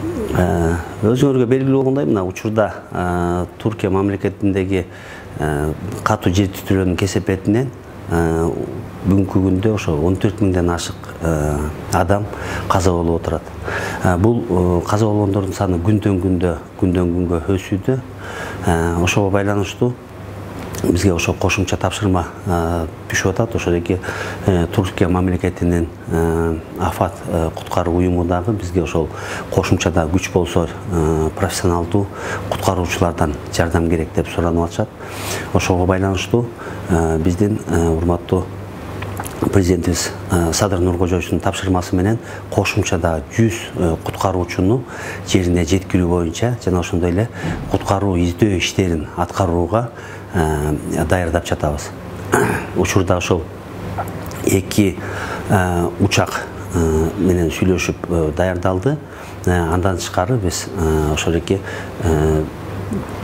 Өзүңөргө белгилүү болгондой, мына учурда Туркия мамлекетиндеги катуу жер титирөөнүн кесепетинен бүгүнкү күндө ошо 14 миңден ашык адам каза болуп отурат. Бул каза болгондордун саны күндөн күнгө өсүүдө. Ошого байланыштуу бизге ошо кошумча тапшырма түшүп атат. Ошодоки Туркия мамлекетинин афат куткаруу уюму дагы бизге ошол кошумчада күч болсо профессионалдуу куткаруучулардан жардам керек деп суранып атышат. Ошого байланыштуу биздин урматтуу президентибиз Садыр Нуркожоевичтин тапшырмасы менен кошумчада 100 куткаруучуну жерине жеткирүү боюнча жана ошондой эле куткаруу издөө иштерин аткарууга даярдап жатабыз. Учурда ошол 2 учак менен сүйлөшүп даярдалды. Андан тышкары биз ошолеки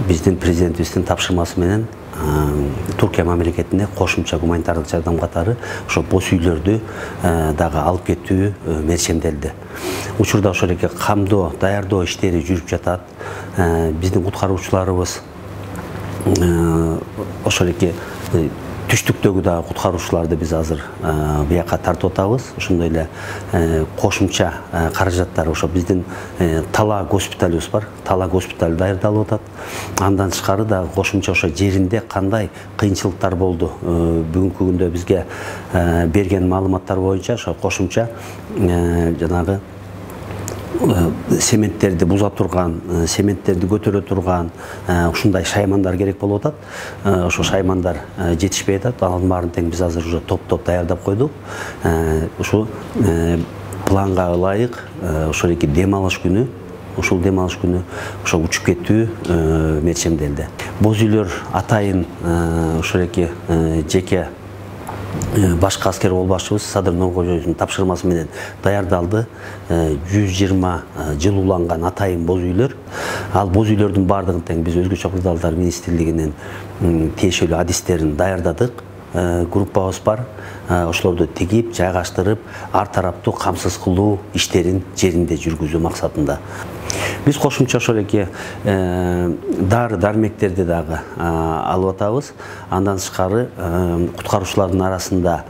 биздин президентибиздин тапшырмасы менен Туркия мамлекетине кошумча гуманитардык жардам катары ошо бос үйлөрдү дагы алып кетүү мерчемделди. Учурда ошолеке камдоо, даярдоо иштери жүрүп жатат. Биздин куткаруучуларыбыз ошолеке түштүктөгү дагы куткаруучуларды биз азыр бияка тартып атабыз. Ошондой эле кошумча каражаттар ошо биздин Тала госпиталыбыз бар. Тала госпиталы даярдалып атат. Андан тышкары дагы кошумча ошо жеринде кандай кыйынчылыктар болду. Бүгүнкү күндө бизге берген маалыматтар боюнча ошо кошумча жанагы сементтерди буза турган, сементтерди көтөрө турган ушундай шаймандар керек болуп атат. Ошо шаймандар жетишпей атат. Анын баарын тең биз азыр уже топ-топ даярдап койдук. Ушу планга ылайык ошолеки дем алыш күнү, ушул дем алыш күнү ошо учуп кетүү мерчемделди. Боз үйлөр атайын ошолеки жеке башкы аскер болбашчыбыз Садыр Нуркожоевичтин тапшырмасы менен даярдалды. 120 жыл уланган атайын боз үйлөр. Ал боз үйлөрдүн баардыгын тең биз Өзгөчө кырдаалдар министрлигинин тиешелүү адистерин даярдадык. Группабыз бар. Ошолорду тигип, жайгаштырып, ар тараптуу камсыз кылуу иштерин жеринде жүргүзүү максатында. Биз кошумча ошолеке дары дармектерди дагы алып атабыз. Андан тышкары куткаруучулардын арасында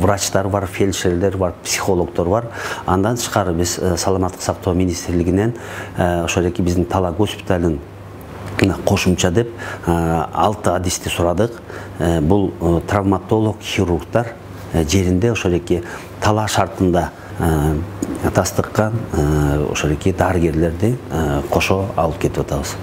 врачтар бар, фельдшерлер бар, психологдор бар. Андан тышкары биз саламаттык сактоо министрлигинен ошолеке биздин Тала госпиталын кошумча деп 6 адисти сурадык. Бул травматолог, хирургдар жеринде ошолеке Тала шартында тастыккан ошолеке дарыгерлерди кошо алып кетип атабыз.